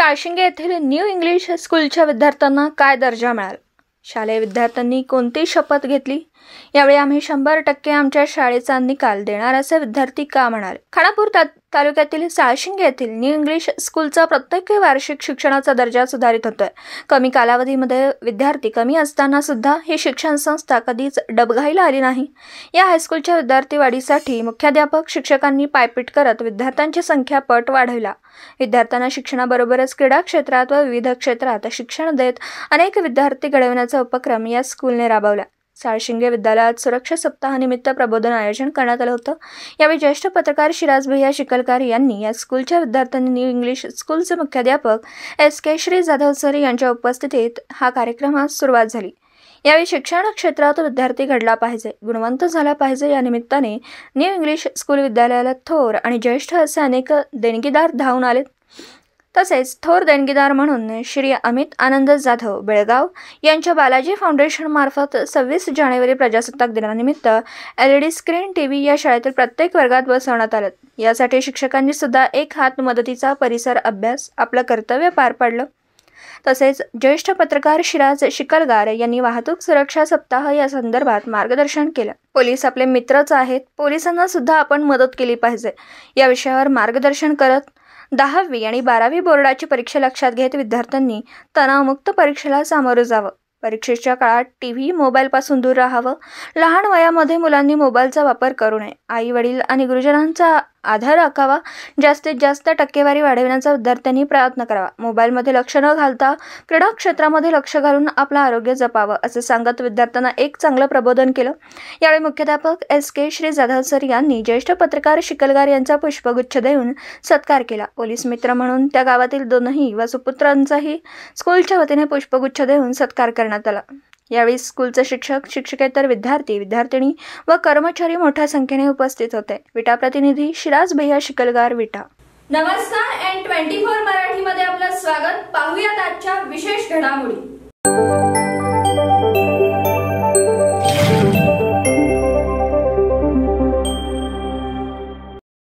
साळशिंगे येथील new English स्कूलच्या विद्यार्थ्यांना काय दर्जा मिळाला? शालेय विद्यार्थ्यांनी कोणती शपथ घेतली? यावेळी आम्ही 100% आमच्या शाळेचा निकाल देणार असे विद्यार्थी का म्हणाले? खानापूर तालुक्यातील साळशिंगे येथील न्यू इंग्लिश स्कूलचा प्रत्येक वार्षिक शिक्षणाचा दर्जा सुधारित होतोय. कमी कालावधीमध्ये विद्यार्थी कमी असताना सुद्धा ही शिक्षण संस्था कधीच डबघाईला आली नाही. या हायस्कूलच्या विद्यार्थी वाढीसाठी मुख्याध्यापक शिक्षकांनी पायपीट करत विद्यार्थ्यांची संख्या पट वाढविला. विद्यार्थ्यांना शिक्षणाबरोबरच क्रीडा क्षेत्रात व विविध क्षेत्रात शिक्षण देत अनेक विद्यार्थी घडविण्याचा उपक्रम या स्कूलने राबवला. साळशिंगे विद्यालयात सुरक्षा सप्ताहानिमित्त प्रबोधन आयोजन करण्यात आलं होतं. यावेळी ज्येष्ठ पत्रकार शिराज भैया शिकलगार यांनी या स्कूलच्या विद्यार्थ्यांनी न्यू इंग्लिश स्कूलचे मुख्याध्यापक SK श्री जाधव सर यांच्या उपस्थितीत हा कार्यक्रमास सुरुवात झाली. यावेळी शिक्षण क्षेत्रात विद्यार्थी घडला पाहिजे, गुणवंत झाला पाहिजे या निमित्ताने न्यू इंग्लिश स्कूल विद्यालयाला थोर आणि ज्येष्ठ असे अनेक देणगीदार धावून आले. तसेच थोर देणगीदार म्हणून श्री अमित आनंद जाधव बेळगाव यांच्या बालाजी फाउंडेशन मार्फत 26 जानेवारी प्रजासत्ताक दिनानिमित्त LED स्क्रीन TV या शाळेतील प्रत्येक वर्गात बसवण्यात आलं. यासाठी शिक्षकांनी सुद्धा एक हात मदतीचा परिसर अभ्यास आपलं कर्तव्य पार पाडलं. तसेच ज्येष्ठ पत्रकार शिराज शिकलगार यांनी वाहतूक सुरक्षा सप्ताह या संदर्भात मार्गदर्शन केलं. पोलीस आपले मित्रच आहेत, पोलिसांना सुद्धा आपण मदत केली पाहिजे या विषयावर मार्गदर्शन करत 10वी आणि 12वी बोर्डाची परीक्षा लक्षात घेत विद्यार्थ्यांनी तणावमुक्त परीक्षेला सामोरं जावं. परीक्षेच्या काळात TV, मोबाईलपासून दूर राहावं. लहान वयामध्ये मुलांनी मोबाईलचा वापर करू नये. आई वडील आणि गुरुजनांचा आधार राखावा. जास्तीत जास्त टक्केवारी वाढविण्याचा विद्यार्थ्यांनी प्रयत्न करावा. मोबाईलमध्ये लक्ष न घालता क्रीडा क्षेत्रामध्ये लक्ष घालून आपलं आरोग्य जपावं असे सांगत विद्यार्थ्यांना एक चांगलं प्रबोधन केलं. यावेळी मुख्याध्यापक SK श्री जाधव सर यांनी ज्येष्ठ पत्रकार शिकलगार यांचा पुष्पगुच्छ देऊन सत्कार केला. पोलीस मित्र म्हणून त्या गावातील दोनही व सुपुत्रांचाही स्कूलच्या वतीने पुष्पगुच्छ देऊन सत्कार करण्यात आला. यावेळी स्कूलचे शिक्षक, शिक्षकेतर विद्यार्थी, विद्यार्थिनी व कर्मचारी मोठ्या संख्येने उपस्थित होते. विटा प्रतिनिधी शिराज भैया शिकलगार, विटा. नमस्कार. N24 मराठीमध्ये आपलं स्वागत. पाहूयात आजच्या विशेष घडामोडी.